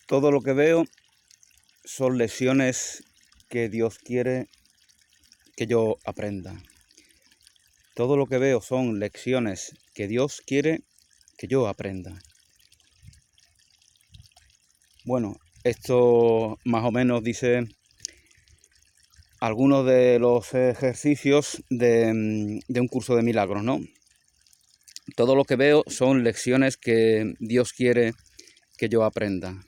Todo lo que veo son lecciones que Dios quiere que yo aprenda. Todo lo que veo son lecciones que Dios quiere que yo aprenda. Bueno, esto más o menos dice algunos de los ejercicios de un curso de milagros, ¿no? Todo lo que veo son lecciones que Dios quiere que yo aprenda.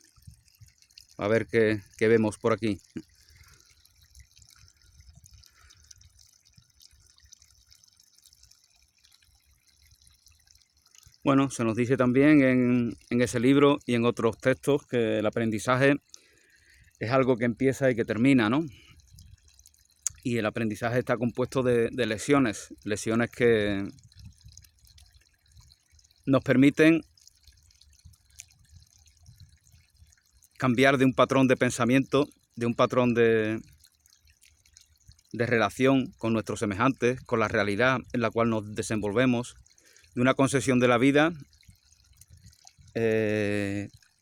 A ver qué vemos por aquí. Bueno, se nos dice también en ese libro y en otros textos que el aprendizaje es algo que empieza y que termina, ¿no? Y el aprendizaje está compuesto de lecciones que nos permiten cambiar de un patrón de pensamiento, de un patrón de relación con nuestros semejantes, con la realidad en la cual nos desenvolvemos, de una concepción de la vida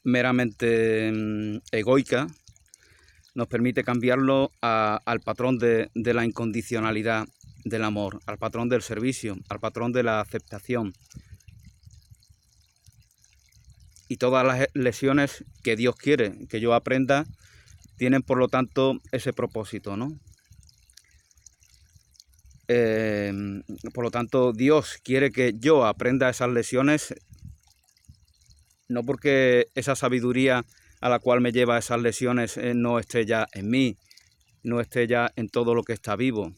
meramente egoica, nos permite cambiarlo al patrón de la incondicionalidad del amor, al patrón del servicio, al patrón de la aceptación. Y todas las lecciones que Dios quiere que yo aprenda tienen, por lo tanto, ese propósito, ¿no? Por lo tanto, Dios quiere que yo aprenda esas lecciones, no porque esa sabiduría a la cual me lleva esas lecciones no esté ya en mí, no esté ya en todo lo que está vivo,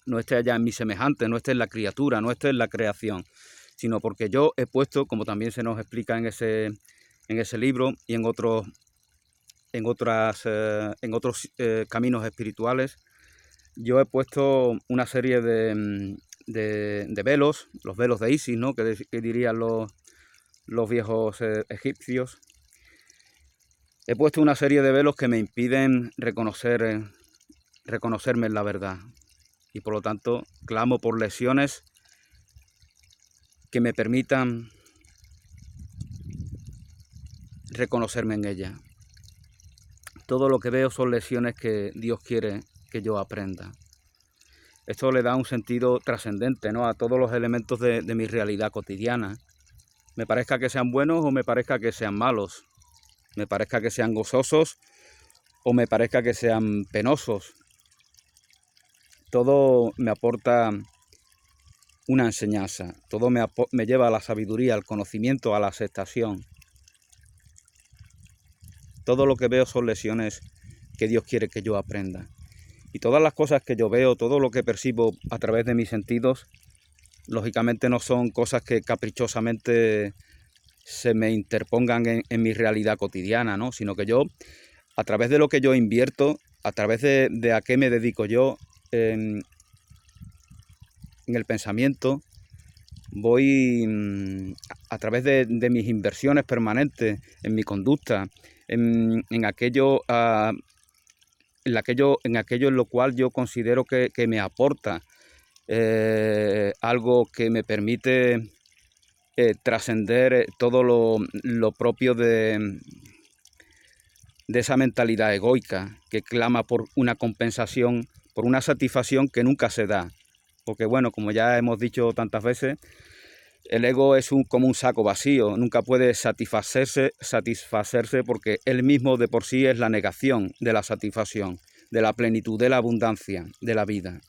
no esté ya en mi semejante, no esté en la criatura, no esté en la creación, sino porque yo he puesto, como también se nos explica en ese libro y en otros caminos espirituales, yo he puesto una serie de velos, los velos de Isis, ¿no? que dirían los viejos egipcios. He puesto una serie de velos que me impiden reconocerme en la verdad. Y por lo tanto, clamo por lecciones que me permitan reconocerme en ella. Todo lo que veo son lecciones que Dios quiere que yo aprenda. Esto le da un sentido trascendente, ¿no?, a todos los elementos de mi realidad cotidiana. Me parezca que sean buenos o me parezca que sean malos. Me parezca que sean gozosos o me parezca que sean penosos. Todo me aporta una enseñanza. Todo me lleva a la sabiduría, al conocimiento, a la aceptación. Todo lo que veo son lecciones que Dios quiere que yo aprenda. Y todas las cosas que yo veo, todo lo que percibo a través de mis sentidos, lógicamente no son cosas que caprichosamente se me interpongan en mi realidad cotidiana, ¿no? Sino que yo, a través de lo que yo invierto, a través de a qué me dedico yo en el pensamiento, voy a través de mis inversiones permanentes en mi conducta, en aquello en lo cual yo considero que me aporta algo que me permite trascender todo lo propio de esa mentalidad egoica que clama por una compensación, por una satisfacción que nunca se da. Porque bueno, como ya hemos dicho tantas veces, el ego es como un saco vacío, nunca puede satisfacerse porque él mismo de por sí es la negación de la satisfacción, de la plenitud, de la abundancia, de la vida.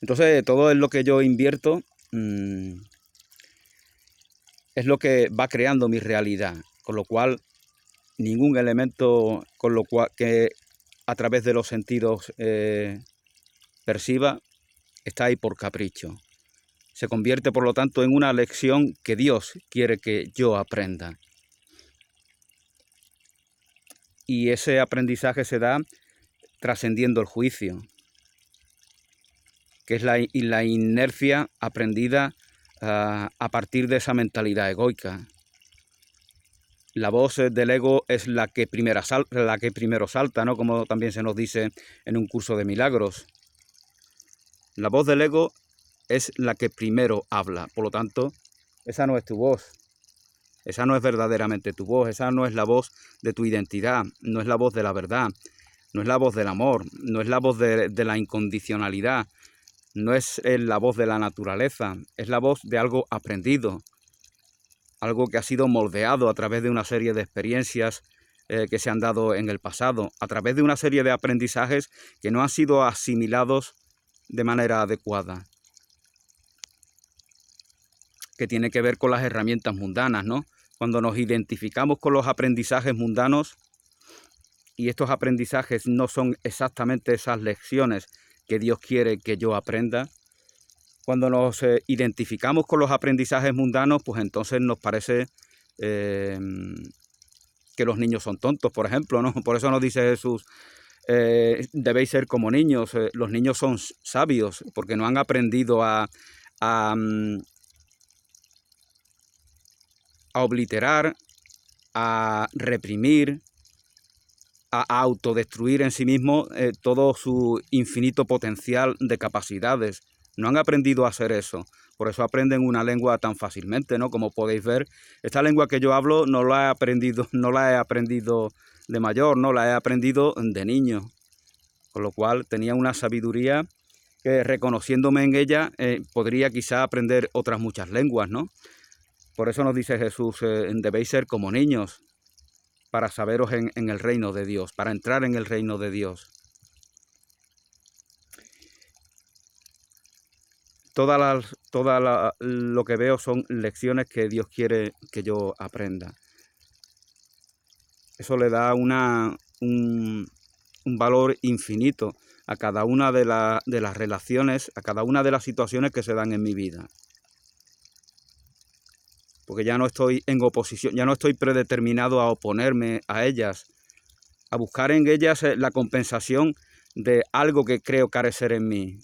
Entonces, todo es lo que yo invierto, es lo que va creando mi realidad, con lo cual ningún elemento que a través de los sentidos perciba está ahí por capricho. Se convierte, por lo tanto, en una lección que Dios quiere que yo aprenda. Y ese aprendizaje se da trascendiendo el juicio, que es la inercia aprendida a partir de esa mentalidad egoica. La voz del ego es la que primero salta, ¿no?, como también se nos dice en un curso de milagros. La voz del ego es la que primero habla, por lo tanto, esa no es tu voz. esa no es verdaderamente tu voz, esa no es la voz de tu identidad, no es la voz de la verdad, no es la voz del amor, no es la voz de la incondicionalidad, no es la voz de la naturaleza, es la voz de algo aprendido, algo que ha sido moldeado a través de una serie de experiencias que se han dado en el pasado, a través de una serie de aprendizajes que no han sido asimilados de manera adecuada, que tiene que ver con las herramientas mundanas, ¿no? Cuando nos identificamos con los aprendizajes mundanos y estos aprendizajes no son exactamente esas lecciones que Dios quiere que yo aprenda, cuando nos identificamos con los aprendizajes mundanos, pues entonces nos parece que los niños son tontos, por ejemplo, ¿no? Por eso nos dice Jesús, debéis ser como niños. Los niños son sabios porque no han aprendido a obliterar, a reprimir, a autodestruir en sí mismo todo su infinito potencial de capacidades. No han aprendido a hacer eso. Por eso aprenden una lengua tan fácilmente, ¿no? Como podéis ver, esta lengua que yo hablo no la he aprendido de mayor, no la he aprendido de niño. Con lo cual tenía una sabiduría que, reconociéndome en ella, podría quizá aprender otras muchas lenguas, ¿no? Por eso nos dice Jesús, debéis ser como niños para saberos en el reino de Dios, para entrar en el reino de Dios. Lo que veo son lecciones que Dios quiere que yo aprenda. Eso le da un valor infinito a cada una de las relaciones, a cada una de las situaciones que se dan en mi vida. Porque ya no estoy en oposición, ya no estoy predeterminado a oponerme a ellas, a buscar en ellas la compensación de algo que creo carecer en mí,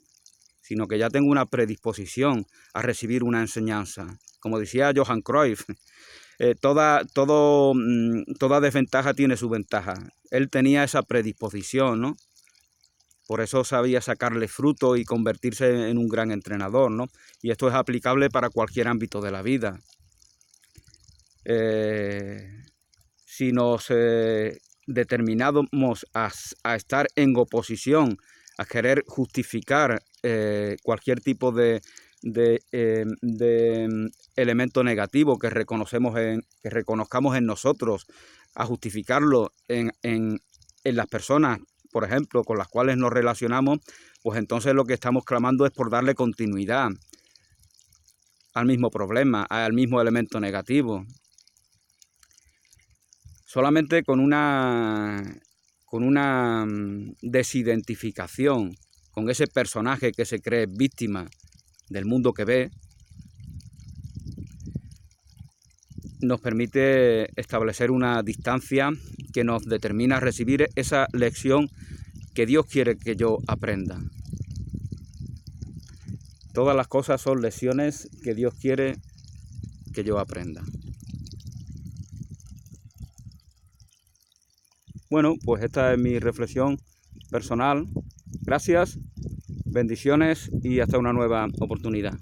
sino que ya tengo una predisposición a recibir una enseñanza. Como decía Johan Cruyff, toda desventaja tiene su ventaja. Él tenía esa predisposición, ¿no? Por eso sabía sacarle fruto y convertirse en un gran entrenador, ¿no? Y esto es aplicable para cualquier ámbito de la vida. Si nos determinamos a estar en oposición, a querer justificar cualquier tipo de elemento negativo que reconozcamos en nosotros, a justificarlo en las personas, por ejemplo, con las cuales nos relacionamos, pues entonces lo que estamos clamando es por darle continuidad al mismo problema, al mismo elemento negativo. Solamente con una desidentificación con ese personaje que se cree víctima del mundo que ve, nos permite establecer una distancia que nos determina a recibir esa lección que Dios quiere que yo aprenda. Todas las cosas son lecciones que Dios quiere que yo aprenda. Bueno, pues esta es mi reflexión personal. Gracias, bendiciones y hasta una nueva oportunidad.